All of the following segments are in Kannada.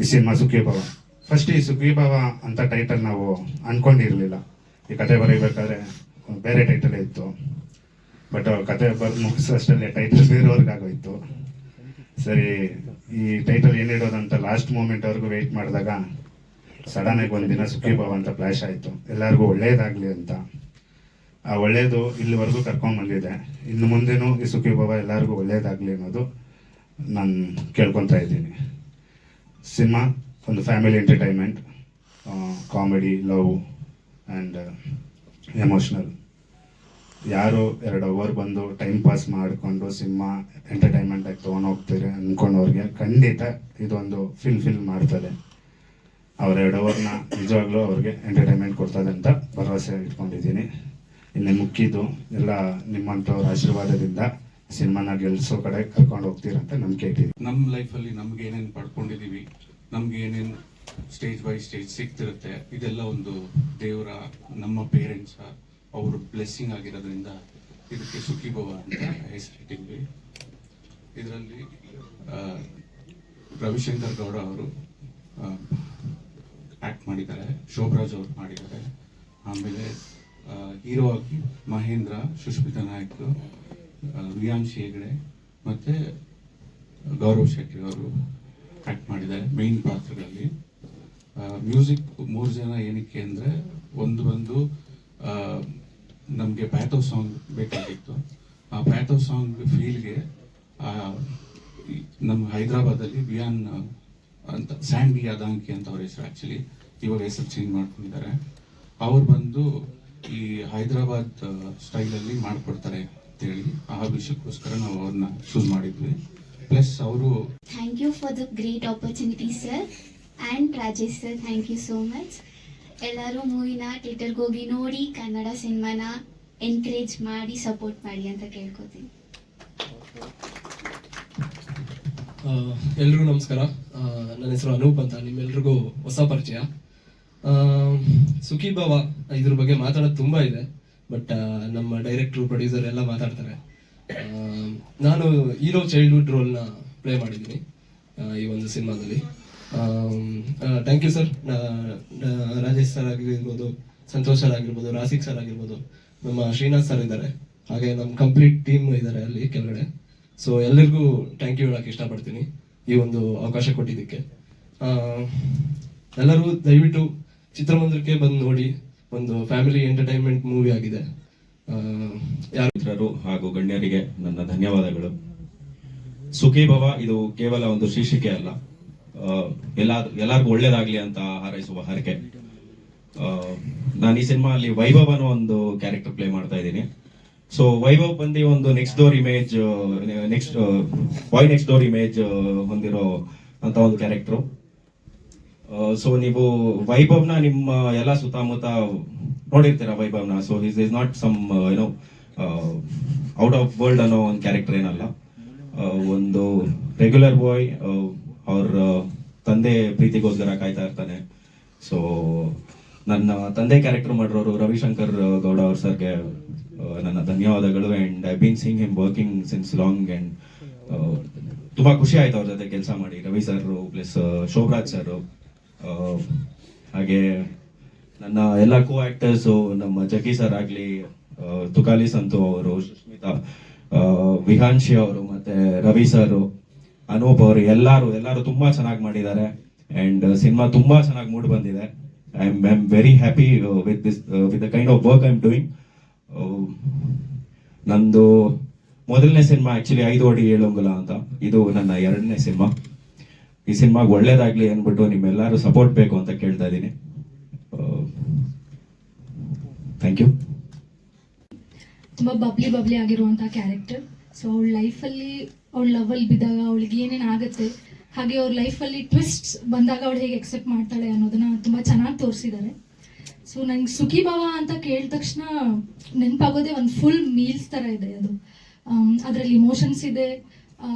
ಈ ಸಿನಿಮಾ ಸುಖೀಭವ. ಫಸ್ಟ್ ಈ ಸುಖೀಭವ ಅಂತ ಟೈಟಲ್ ನಾವು ಅಂದ್ಕೊಂಡಿರಲಿಲ್ಲ. ಈ ಕತೆ ಬರೀಬೇಕಾದ್ರೆ ಬೇರೆ ಟೈಟಲೇ ಇತ್ತು. ಬಟ್ ಕತೆ ಮುಗಿಸೋಷ್ಟರಲ್ಲಿ ಟೈಟಲ್ ಬೇರೆಯವ್ರಿಗಾಗೋಯ್ತು. ಸರಿ, ಈ ಟೈಟಲ್ ಏನಿಡೋದಂತ ಲಾಸ್ಟ್ ಮೂಮೆಂಟ್ವರೆಗೂ ವೆಯ್ಟ್ ಮಾಡಿದಾಗ ಸಡನ್ನಾಗಿ ಒಂದಿನ ಸುಖೀಭವ ಅಂತ ಫ್ಲ್ಯಾಶ್ ಆಯಿತು. ಎಲ್ಲರಿಗೂ ಒಳ್ಳೇದಾಗಲಿ ಅಂತ. ಆ ಒಳ್ಳೇದು ಇಲ್ಲಿವರೆಗೂ ಕರ್ಕೊಂಡು ಬಂದಿದೆ. ಇನ್ನು ಮುಂದೆನೂ ಈ ಸುಖೀಭವ ಎಲ್ಲರಿಗೂ ಒಳ್ಳೇದಾಗಲಿ ಅನ್ನೋದು ನಾನು ಕೇಳ್ಕೊತಾ ಇದ್ದೀನಿ. ಸಿನಿಮಾ ಒಂದು family entertainment, comedy, love and emotional. ಯಾರು 2 ಅವರ್ ಬಂದು ಟೈಮ್ ಪಾಸ್ ಮಾಡಿಕೊಂಡು ಸಿನಿಮಾ ಎಂಟರ್ಟೈನ್ಮೆಂಟಾಗಿ ತೊಗೊಂಡೋಗ್ತೀರಿ ಅಂದ್ಕೊಂಡವ್ರಿಗೆ ಖಂಡಿತ ಇದೊಂದು ಫಿಲ್ ಮಾಡ್ತದೆ. ಅವ್ರ 2 ಅವರ್ನ ನಿಜವಾಗ್ಲೂ ಅವ್ರಿಗೆ ಎಂಟರ್ಟೈನ್ಮೆಂಟ್ ಕೊಡ್ತದೆ ಅಂತ ಭರವಸೆ ಇಟ್ಕೊಂಡಿದ್ದೀನಿ. ಇನ್ನು ಮುಖ್ಯದ್ದು ಎಲ್ಲ ನಿಮ್ಮಂಥವ್ರ ಆಶೀರ್ವಾದದಿಂದ ಸಿನಿಮಾನ ಗೆಲ್ಸೋ ಕಡೆ ಕರ್ಕೊಂಡು ಹೋಗ್ತೀರಂತ ನಂಬಿಕೆ ಇಟ್ಟಿದ್ದೀನಿ. ನಮ್ಮ ಲೈಫಲ್ಲಿ ನಮ್ಗೆ ಏನೇನು ಪಡ್ಕೊಂಡಿದ್ದೀವಿ, ನಮ್ಗೆ ಏನೇನು ಸ್ಟೇಜ್ ಬೈ ಸ್ಟೇಜ್ ಸಿಗ್ತಿರುತ್ತೆ, ಇದೆಲ್ಲ ಒಂದು ದೇವರ, ನಮ್ಮ ಪೇರೆಂಟ್ಸ್ ಅವ್ರ ಬ್ಲೆಸ್ಸಿಂಗ್ ಆಗಿರೋದ್ರಿಂದ ಇದಕ್ಕೆ ಸುಖೀಭವ ಅಂತ ಹೆಸರಿಟ್ಟಿದ್ವಿ. ಇದರಲ್ಲಿ ರವಿಶಂಕರ್ ಗೌಡ ಅವರು ಆ್ಯಕ್ಟ್ ಮಾಡಿದ್ದಾರೆ, ಶೋಭರಾಜ್ ಅವರು ಮಾಡಿದ್ದಾರೆ. ಆಮೇಲೆ ಹೀರೋ ಆಗಿ ಮಹೇಂದ್ರ, ಸುಷ್ಮಿತಾ ನಾಯಕ್, ವಿಯಾನ್ಶಿ ಹೆಗ್ಡೆ ಮತ್ತು ಗೌರವ್ ಶೆಟ್ಟಿ ಅವರು ಆ್ಯಕ್ಟ್ ಮಾಡಿದ್ದಾರೆ ಮೇನ್ ಪಾತ್ರಗಳಲ್ಲಿ. ಮ್ಯೂಸಿಕ್ 3 ಜನ ಏನಕ್ಕೆ ಅಂದರೆ, ಒಂದು ನಮಗೆ ಪ್ಯಾಥೋ ಸಾಂಗ್ ಬೇಕಾಗಿತ್ತು. ಆ ಪ್ಯಾಥೋ ಸಾಂಗ್ ಫೀಲ್ಗೆ ನಮ್ಮ ಹೈದರಾಬಾದಲ್ಲಿ ವಿಯಾನ್ ಅಂತ, ಸ್ಯಾಂಡಿ ಯಾದಾಂಕಿ ಅಂತ ಅವ್ರ ಹೆಸರು, ಆ್ಯಕ್ಚುಲಿ ಇವಾಗ ಹೆಸರು ಚೇಂಜ್ ಮಾಡ್ಕೊಂಡಿದ್ದಾರೆ. ಅವ್ರು ಬಂದು ಈ ಹೈದರಾಬಾದ್ ಸ್ಟೈಲಲ್ಲಿ ಮಾಡಿಕೊಡ್ತಾರೆ ಅಂತೇಳಿ ಆ ವಿಷಯಕ್ಕೋಸ್ಕರ ನಾವು ಅವ್ರನ್ನ ಚೂಸ್ ಮಾಡಿದ್ವಿ. ಪ್ಲಸ್ ಅವರು thank you for the great opportunity sir and Rajesh sir, thank you so much. ಎಲ್ಲರೂ ಮೂವಿನ ಥಿಯೇಟರ್ಗೆ ಹೋಗಿ ನೋಡಿ ಕನ್ನಡ ಸಿನಿಮಾನ ಎನ್ಕರೇಜ್ ಮಾಡಿ ಸಪೋರ್ಟ್ ಮಾಡಿ ಅಂತ ಕೇಳ್ಕೊತೀನಿ. ಎಲ್ರಿಗೂ ನಮಸ್ಕಾರ. ನನ್ನ ಹೆಸರು ಅನೂಪ್ ಅಂತ, ನಿಮ್ಮೆಲ್ರಿಗೂ ಹೊಸ ಪರಿಚಯ. ಸುಖೀಭವ ಇದ್ರ ಬಗ್ಗೆ ಮಾತಾಡೋದು ತುಂಬ ಇದೆ, ಬಟ್ ನಮ್ಮ ಡೈರೆಕ್ಟ್ರು, ಪ್ರೊಡ್ಯೂಸರ್ ಎಲ್ಲ ಮಾತಾಡ್ತಾರೆ. ನಾನು ಹೀರೋ ಚೈಲ್ಡ್ಹುಡ್ ರೋಲ್ನ ಪ್ಲೇ ಮಾಡಿದ್ದೀನಿ ಈ ಒಂದು ಸಿನಿಮಾದಲ್ಲಿ. Thank you sir. Rajesh sir ಆಗಿರ್ಬೋದು, ಸಂತೋಷ್ ಸರ್ ಆಗಿರ್ಬೋದು, ರಾಸಿಕ್ ಸರ್ ಆಗಿರ್ಬೋದು, ನಮ್ಮ ಶ್ರೀನಾಥ್ ಸರ್ ಇದ್ದಾರೆ, ಹಾಗೆ ನಮ್ಮ ಕಂಪ್ಲೀಟ್ ಟೀಮ್ ಇದ್ದಾರೆ ಅಲ್ಲಿ ಕೆಳಗಡೆ. ಸೊ ಎಲ್ಲರಿಗೂ ಥ್ಯಾಂಕ್ ಯು ಹೇಳೋಕ್ಕೆ ಇಷ್ಟಪಡ್ತೀನಿ ಈ ಒಂದು ಅವಕಾಶ ಕೊಟ್ಟಿದ್ದಕ್ಕೆ. ಎಲ್ಲರೂ ದಯವಿಟ್ಟು ಚಿತ್ರಮಂದಿರಕ್ಕೆ ಬಂದು ನೋಡಿ. ಒಂದು ಫ್ಯಾಮಿಲಿ ಎಂಟರ್ಟೈನ್ಮೆಂಟ್ ಮೂವಿ ಆಗಿದೆ. ಮಿತ್ರರು ಹಾಗೂ ಗಣ್ಯರಿಗೆ ನನ್ನ ಧನ್ಯವಾದಗಳು. ಸುಖೀಭವ ಇದು ಕೇವಲ ಒಂದು ಶೀರ್ಷಿಕೆ ಅಲ್ಲ, ಎಲ್ಲರಿಗೂ ಒಳ್ಳೇದಾಗ್ಲಿ ಅಂತ ಹಾರೈಸುವ ಹರಕೆ. ನಾನು ಈ ಸಿನಿಮಾ ಅಲ್ಲಿ ವೈಭವ್ ಅನ್ನೋ ಒಂದು ಕ್ಯಾರೆಕ್ಟರ್ ಪ್ಲೇ ಮಾಡ್ತಾ ಇದ್ದೀನಿ. ಸೊ ವೈಭವ್ ಬಂದು ಒಂದು ನೆಕ್ಸ್ಟ್ ಡೋರ್ ಇಮೇಜ್ ಹೊಂದಿರೋ ಅಂತ ಒಂದು ಕ್ಯಾರೆಕ್ಟರ್. ಸೊ ನೀವು ವೈಭವ್ನ ನಿಮ್ಮ ಎಲ್ಲ ಸುತ್ತಮುತ್ತ ನೋಡಿರ್ತೀರ ವೈಭವ್ನ. So his is not some out of world ಅನ್ನೋ ಒಂದು ಕ್ಯಾರೆಕ್ಟರ್ ಏನಲ್ಲ. ಒಂದು ರೆಗ್ಯುಲರ್ ಬಾಯ್, ಅವ್ರ ತಂದೆ ಪ್ರೀತಿಗೋಸ್ಕರ ಕಾಯ್ತಾ ಇರ್ತಾನೆ. ಸೊ ನನ್ನ ತಂದೆ ಕ್ಯಾರೆಕ್ಟರ್ ಮಾಡಿರೋರು ರವಿಶಂಕರ್ ಗೌಡ ಅವ್ರ ಸರ್ಗೆ ನನ್ನ ಧನ್ಯವಾದಗಳು. And I been seeing him working since long. And ತುಂಬಾ ಖುಷಿ ಆಯ್ತು ಅವ್ರ ಜೊತೆ ಕೆಲಸ ಮಾಡಿ. Ravi sir plus Sobhraj sir, ಹಾಗೆ ನನ್ನ ಎಲ್ಲ ಕೋ ಆಕ್ಟರ್ಸು, ನಮ್ಮ ಜಗ್ಗಿ ಸರ್ ಆಗಲಿ, ತುಕಾಲಿ ಸಂತು ಅವರು, ಸುಷ್ಮಿತಾ, ವಿಹಾನ್ಶಿ ಅವರು, ಮತ್ತೆ ರವಿ ಸರ್, ಅನೂಪ್ ಅವರು, ಎಲ್ಲರೂ ತುಂಬಾ ಚೆನ್ನಾಗಿ ಮಾಡಿದ್ದಾರೆ. ಅಂಡ್ ಸಿನಿಮಾ ತುಂಬಾ ಚೆನ್ನಾಗಿ ಮೂಡ್ ಬಂದಿದೆ. I am very happy with the kind of work I am doing. ನಂದು ಮೊದಲನೇ ಸಿನಿಮಾ ಆಕ್ಚುಲಿ 5 ಅಡಿ 7 ಅಂಗುಲ ಅಂತ. ಇದು ನನ್ನ 2ನೇ ಸಿನಿಮಾ. ಈ ಸಿನಿಮಾಗೆ ಒಳ್ಳೇದಾಗ್ಲಿ ಅಂದ್ಬಿಟ್ಟು ನಿಮ್ಮೆಲ್ಲರೂ ಸಪೋರ್ಟ್ ಬೇಕು ಅಂತ ಕೇಳ್ತಾ ಇದ್ದೀನಿ. Thank you. ತುಂಬ ಬಬ್ಲಿ ಆಗಿರುವಂಥ ಕ್ಯಾರೆಕ್ಟರ್. ಸೊ ಅವಳ ಲೈಫಲ್ಲಿ ಅವಳ ಲವಲ್ಲಿ ಬಿದ್ದಾಗ ಅವಳಿಗೆ ಏನೇನು ಆಗುತ್ತೆ, ಹಾಗೆ ಅವ್ರ ಲೈಫಲ್ಲಿ ಟ್ವಿಸ್ಟ್ಸ್ ಬಂದಾಗ ಅವಳು ಹೇಗೆ ಎಕ್ಸೆಪ್ಟ್ ಮಾಡ್ತಾಳೆ ಅನ್ನೋದನ್ನ ತುಂಬ ಚೆನ್ನಾಗಿ ತೋರಿಸಿದ್ದಾರೆ. ಸೊ ನಂಗೆ ಸುಖೀಭವ ಅಂತ ಕೇಳಿದ ತಕ್ಷಣ ನೆನಪಾಗೋದೇ ಒಂದು ಫುಲ್ ಮೀಲ್ಸ್ ಥರ ಇದೆ ಅದು. ಅದರಲ್ಲಿ ಇಮೋಷನ್ಸ್ ಇದೆ,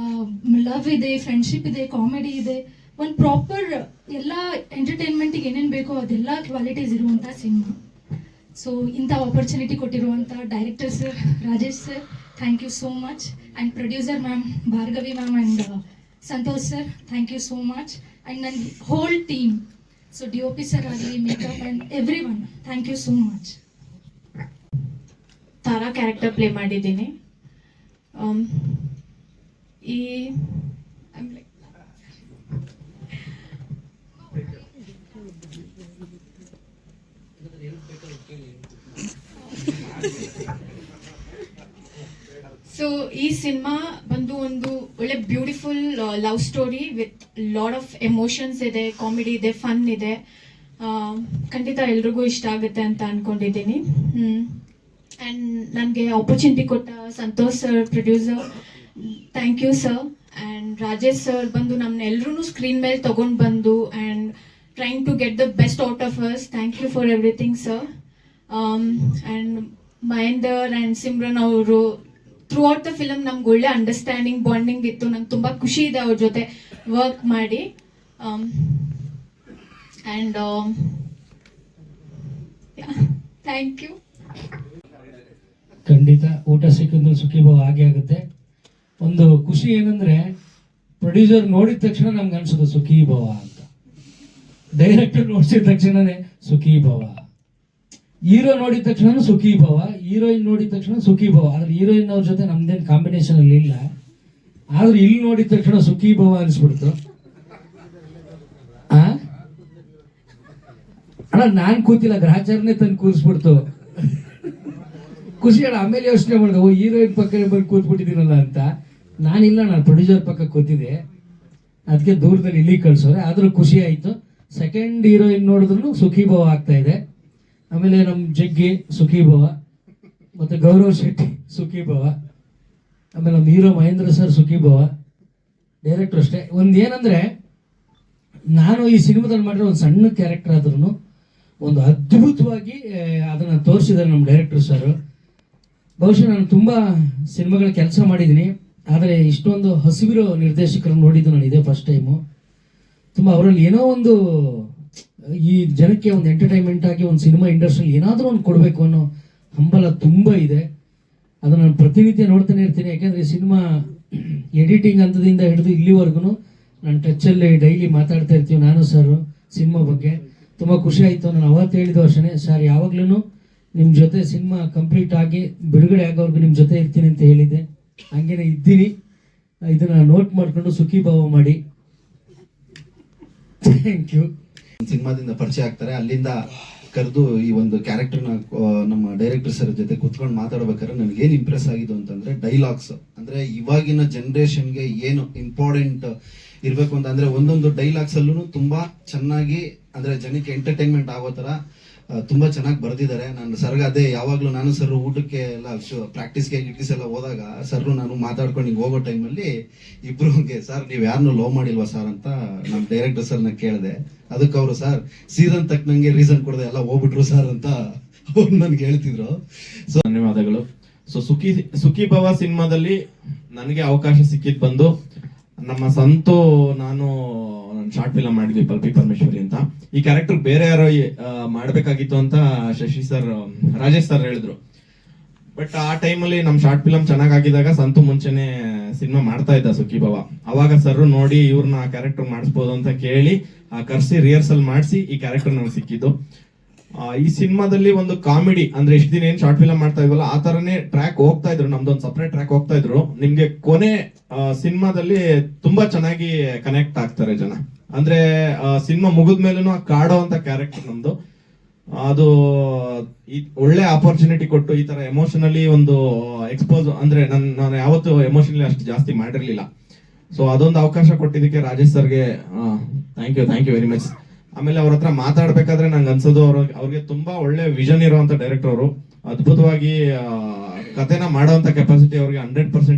ಲವ್ ಇದೆ, ಫ್ರೆಂಡ್ಶಿಪ್ ಇದೆ, ಕಾಮಿಡಿ ಇದೆ, ಒಂದು ಪ್ರಾಪರ್ ಎಲ್ಲ ಎಂಟರ್ಟೈನ್ಮೆಂಟಿಗೆ ಏನೇನು ಬೇಕೋ ಅದೆಲ್ಲ ಕ್ವಾಲಿಟೀಸ್ ಇರುವಂಥ ಸಿನಿಮಾ. ಸೊ ಇಂಥ ಆಪರ್ಚುನಿಟಿ ಕೊಟ್ಟಿರುವಂಥ director sir Rajesh sir, thank you so much. And producer ma'am Bhargavi ma'am and Santosh sir, thank you so much. And ನನ್ನ whole team, so DOP sir ಆಗಲಿ, makeup and everyone, thank you so much. Tara character play ಮಾಡಿದ್ದೀನಿ. ಈ ಸೊ ಈ ಸಿನಿಮಾ ಬಂದು ಒಂದು ಒಳ್ಳೆ beautiful love story with lot of emotions ಇದೆ, ಕಾಮಿಡಿ ಇದೆ, ಫನ್ ಇದೆ. ಖಂಡಿತ ಎಲ್ರಿಗೂ ಇಷ್ಟ ಆಗುತ್ತೆ ಅಂತ ಅನ್ಕೊಂಡಿದ್ದೀನಿ. ಆ್ಯಂಡ್ ನನಗೆ ಆಪರ್ಚುನಿಟಿ ಕೊಟ್ಟ Santosh sir, producer, thank you sir. And Rajesh sir ಬಂದು ನಮ್ಮನ್ನೆಲ್ಲರೂ ಸ್ಕ್ರೀನ್ ಮೇಲೆ ತೊಗೊಂಡು ಬಂದು and trying to get the best out of us. Thank you for everything sir. And Mahender and Simran ಅವರು ಥ್ರೂ ಔಟ್ ದ ಫಿಲಮ್ ನಮ್ಗೆ ಒಳ್ಳೆ ಅಂಡರ್ಸ್ಟ್ಯಾಂಡಿಂಗ್, ಬಾಂಡಿಂಗ್ ಇತ್ತು. ನಂಗೆ ತುಂಬ ಖುಷಿ ಇದೆ ಅವ್ರ ಜೊತೆ ವರ್ಕ್ ಮಾಡಿ. And thank you. ಖಂಡಿತ ಊಟ ಸಿಕ್ಕಿದ್ರೆ ಸುಖೀಭಾವ ಆಗೇ ಆಗುತ್ತೆ. ಒಂದು ಖುಷಿ ಏನಂದ್ರೆ ಪ್ರೊಡ್ಯೂಸರ್ ನೋಡಿದ ತಕ್ಷಣ ನಮ್ಗೆ ಅನ್ಸೋದು ಸುಖೀಭಾವ ಅಂತ, ಡೈರೆಕ್ಟರ್ ನೋಡಿಸಿದ ತಕ್ಷಣನೇ ಸುಖೀಭಾವ, ಹೀರೋ ನೋಡಿದ ತಕ್ಷಣ ಸುಖೀಭಾವ, ಹೀರೋಯಿನ್ ನೋಡಿದ ತಕ್ಷಣ ಸುಖೀಭಾವ. ಆದ್ರೆ ಹೀರೋಯಿನ್ ಅವ್ರ ಜೊತೆ ನಮ್ದೇನು ಕಾಂಬಿನೇಷನ್ ಅಲ್ಲಿ ಇಲ್ಲ, ಆದ್ರೆ ಇಲ್ಲಿ ನೋಡಿದ ತಕ್ಷಣ ಸುಖೀಭಾವ ಅನ್ಸ್ಬಿಡ್ತು. ಅಣ್ಣ ನಾನ್ ಕೂತಿಲ್ಲ, ಗ್ರಹಚಾರನೇ ತಂದು ಕೂರಿಸ್ಬಿಡ್ತು. ಖುಷಿ ಅಣ್ಣ. ಆಮೇಲೆ ಯೋಚನೆ ಮಾಡಿದೆ, ಓ ಹೀರೋಯಿನ್ ಪಕ್ಕ ಬಂದು ಕೂತ್ಬಿಟ್ಟಿದ್ದೀನಲ್ಲ ಅಂತ. ನಾನಿಲ್ಲ, ನಾನು ಪ್ರೊಡ್ಯೂಸರ್ ಪಕ್ಕ ಕೂತಿದ್ದೆ, ಅದಕ್ಕೆ ದೂರದಲ್ಲಿ ಇಲ್ಲಿ ಕಳ್ಸೋರೆ. ಆದ್ರೂ ಖುಷಿ ಆಯ್ತು. ಸೆಕೆಂಡ್ ಹೀರೋಯಿನ್ ನೋಡಿದ್ರು ಸುಖೀಭಾವ ಆಗ್ತಾ ಇದೆ. ಆಮೇಲೆ ನಮ್ಮ ಜಗ್ಗಿ ಸುಖೀಭಾವ, ಮತ್ತೆ ಗೌರವ್ ಶೆಟ್ಟಿ ಸುಖೀಭಾವ, ಆಮೇಲೆ ನಮ್ಮ ಹೀರೋ ಮಹೇಂದ್ರ ಸರ್ ಸುಖೀಭಾವ, ಡೈರೆಕ್ಟರ್ ಅಷ್ಟೇ. ಒಂದೇನಂದ್ರೆ ನಾನು ಈ ಸಿನಿಮಾದಲ್ಲಿ ಮಾಡಿರೋ ಒಂದು ಸಣ್ಣ ಕ್ಯಾರೆಕ್ಟರ್ ಆದ್ರೂ ಒಂದು ಅದ್ಭುತವಾಗಿ ಅದನ್ನ ತೋರಿಸಿದ್ದಾರೆ ನಮ್ಮ ಡೈರೆಕ್ಟರ್ ಸರ್. ಬಹುಶಃ ನಾನು ತುಂಬಾ ಸಿನಿಮಾಗಳ ಕೆಲಸ ಮಾಡಿದ್ದೀನಿ, ಆದರೆ ಇಷ್ಟೊಂದು ಹಸಿವಿರೋ ನಿರ್ದೇಶಕರನ್ನು ನೋಡಿದ್ದು ನಾನು ಇದೇ ಫಸ್ಟ್ ಟೈಮು. ತುಂಬ ಅವರಲ್ಲಿ ಏನೋ ಒಂದು ಈ ಜನಕ್ಕೆ ಒಂದು ಎಂಟರ್ಟೈನ್ಮೆಂಟ್ ಆಗಿ ಒಂದು ಸಿನಿಮಾ ಇಂಡಸ್ಟ್ರಿಯಲ್ಲಿ ಏನಾದರೂ ಒಂದು ಕೊಡಬೇಕು ಅನ್ನೋ ಹಂಬಲ ತುಂಬ ಇದೆ. ಅದನ್ನು ನಾನು ಪ್ರತಿನಿತ್ಯ ನೋಡ್ತಾನೆ ಇರ್ತೀನಿ. ಯಾಕೆಂದರೆ ಈ ಸಿನಿಮಾ ಎಡಿಟಿಂಗ್ ಹಂತದಿಂದ ಹಿಡಿದು ಇಲ್ಲಿವರೆಗೂ ನಾನು ಟಚ್ಚಲ್ಲಿ ಡೈಲಿ ಮಾತಾಡ್ತಾ ಇರ್ತೀವಿ ನಾನು ಸರ್ ಸಿನಿಮಾ ಬಗ್ಗೆ. ತುಂಬ ಖುಷಿ ಆಯಿತು. ನಾನು ಅವತ್ತು ಹೇಳಿದ್ದು ಅಷ್ಟೇ, ಸರ್ ಯಾವಾಗ್ಲೂ ನಿಮ್ಮ ಜೊತೆ ಸಿನಿಮಾ ಕಂಪ್ಲೀಟ್ ಆಗಿ ಬಿಡುಗಡೆ ಆಗೋವರೆಗೂ ನಿಮ್ಮ ಜೊತೆ ಇರ್ತೀನಿ ಅಂತ ಹೇಳಿದ್ದೆ. ಹಂಗೇನೆ ಇದ್ದೀನಿ. ಇದನ್ನ ನೋಟ್ ಮಾಡಿಕೊಂಡು ಸುಖೀಭಾವ ಮಾಡಿ. Thank you. ಸಿನಿಮಾದಿಂದ ಪರಿಚಯ ಆಗ್ತಾರೆ, ಅಲ್ಲಿಂದ ಕರೆದು ಈ ಒಂದು ಕ್ಯಾರೆಕ್ಟರ್ನ ನಮ್ಮ ಡೈರೆಕ್ಟರ್ ಸರ್ ಜೊತೆ ಕುತ್ಕೊಂಡು ಮಾತಾಡ್ಬೇಕಾದ್ರೆ ನನಗೆ ಏನು ಇಂಪ್ರೆಸ್ ಆಗಿದ್ದು ಅಂತಂದ್ರೆ ಡೈಲಾಗ್ಸ್. ಅಂದ್ರೆ ಇವಾಗಿನ ಜನರೇಷನ್ಗೆ ಏನು ಇಂಪಾರ್ಟೆಂಟ್ ಇರಬೇಕು ಅಂತ ಅಂದ್ರೆ ಒಂದೊಂದು ಡೈಲಾಗ್ಸ್ ಅಲ್ಲೂ ತುಂಬಾ ಚೆನ್ನಾಗಿ ಅಂದ್ರೆ ಜನಕ್ಕೆ ಎಂಟರ್ಟೈನ್ಮೆಂಟ್ ಆಗೋ ತರ ತುಂಬಾ ಚೆನ್ನಾಗಿ ಬರ್ದಿದ್ದಾರೆ. ನಾನು ಸರ್ಗ ಅದೇ ಯಾವಾಗ್ಲೂ ನಾನು ಸರ್ ಊಟಕ್ಕೆ ಎಲ್ಲ ಪ್ರಾಕ್ಟೀಸ್ಗೆ ಗಿಟ್ಕೀಸ್ ಎಲ್ಲ ಹೋದಾಗ ಸರ್ ನಾನು ಮಾತಾಡ್ಕೊಂಡು ಹಿಂಗೆ ಹೋಗೋ ಟೈಮಲ್ಲಿ ಇಬ್ರಿಗೆ ಸರ್ ನೀವು ಯಾರನ್ನೂ ಲವ್ ಮಾಡಿಲ್ವಾ ಸರ್ ಅಂತ ನಮ್ಮ ಡೈರೆಕ್ಟರ್ ಸರ್ನ ಕೇಳಿದೆ. ಅದಕ್ಕೆ ಅವರು ಸರ್ ಸೀಸನ್ ತಕ್ಕನಂಗೆ ರೀಸನ್ ಕೊಡದೆ ಎಲ್ಲ ಹೋಗ್ಬಿಟ್ರು ಸರ್ ಅಂತ ಅವ್ರು ನನ್ಗೆ ಹೇಳ್ತಿದ್ರು. ಸೊ ಧನ್ಯವಾದಗಳು. ಸೊ ಸುಖೀಭಾವ ಸಿನಿಮಾದಲ್ಲಿ ನನಗೆ ಅವಕಾಶ ಸಿಕ್ಕಿದ್ ಬಂದು ನಮ್ಮ ಸಂತು ನಾನು ಶಾರ್ಟ್ ಫಿಲಮ್ ಮಾಡಿದ್ವಿ ಪಲ್ಪಿ ಪರಮೇಶ್ವರಿ ಅಂತ. ಈ ಕ್ಯಾರೆಕ್ಟರ್ ಬೇರೆ ಯಾರೋ ಮಾಡ್ಬೇಕಾಗಿತ್ತು ಅಂತ ಶಶಿ ಸರ್, ರಾಜೇಶ್ ಸರ್ ಹೇಳಿದ್ರು. ಬಟ್ ಆ ಟೈಮಲ್ಲಿ ನಮ್ ಶಾರ್ಟ್ ಫಿಲಮ್ ಚೆನ್ನಾಗಿದ್ದಾಗ ಸಂತು ಮುಂಚೆನೆ ಸಿನಿಮಾ ಮಾಡ್ತಾ ಇದ್ದ ಸುಖೀಭಾವ. ಅವಾಗ ಸರ್ ನೋಡಿ ಇವ್ರನ್ನ ಆ ಕ್ಯಾರೆಕ್ಟರ್ ಮಾಡಿಸ್ಬೋದು ಅಂತ ಕೇಳಿ ಕರ್ಸಿ ರಿಹರ್ಸಲ್ ಮಾಡಿಸಿ ಈ ಕ್ಯಾರೆಕ್ಟರ್ ನಂಗೆ ಸಿಕ್ಕಿದ್ದು. ಈ ಸಿನಿಮಾದಲ್ಲಿ ಒಂದು ಕಾಮಿಡಿ ಅಂದ್ರೆ ಇಷ್ಟ ದಿನ ಏನ್ ಶಾರ್ಟ್ ಫಿಲಮ್ ಮಾಡ್ತಾ ಇದ್ವಲ್ಲ ಆ ತರನೇ ಟ್ರ್ಯಾಕ್ ಹೋಗ್ತಾ ಇದ್ರು, ನಮ್ದೊಂದು ಸಪರೇಟ್ ಟ್ರ್ಯಾಕ್ ಹೋಗ್ತಾ ಇದ್ರು. ನಿಮ್ಗೆ ಕೊನೆ ಸಿನಿಮಾದಲ್ಲಿ ತುಂಬಾ ಚೆನ್ನಾಗಿ ಕನೆಕ್ಟ್ ಆಗ್ತಾರೆ ಜನ. ಅಂದ್ರೆ ಸಿನಿಮಾ ಮುಗಿದ ಮೇಲೂ ಕಾಡೋ ಅಂತ ಕ್ಯಾರೆಕ್ಟರ್ ನಮ್ದು. ಅದು ಒಳ್ಳೆ ಆಪರ್ಚುನಿಟಿ ಕೊಟ್ಟು ಈ ತರ ಎಮೋಷನಲಿ ಒಂದು ಎಕ್ಸ್ಪೋಸ್ ಅಂದ್ರೆ ನಾನು ಯಾವತ್ತು ಎಮೋಷನಲಿ ಅಷ್ಟು ಜಾಸ್ತಿ ಮಾಡಿರ್ಲಿಲ್ಲ. ಸೊ ಅದೊಂದು ಅವಕಾಶ ಕೊಟ್ಟಿದ್ದಕ್ಕೆ ರಾಜೇಶ್ ಸರ್ಗೆ ಥ್ಯಾಂಕ್ ಯು ವೆರಿ ಮಚ್. ಆಮೇಲೆ ಅವ್ರ ಹತ್ರ ಮಾತಾಡ್ಬೇಕಾದ್ರೆ ನಂಗೆ ಅನ್ಸೋದು ಅವ್ರಿಗೆ ತುಂಬಾ ಒಳ್ಳೆ ವಿಷನ್ ಇರುವಂತ ಡೈರೆಕ್ಟರ್ ಅವರು. ಅದ್ಭುತವಾಗಿ ಕಥೆನ ಮಾಡೋಂತ ಕೆಪಾಸಿಟಿ ಅವ್ರಿಗೆ 100%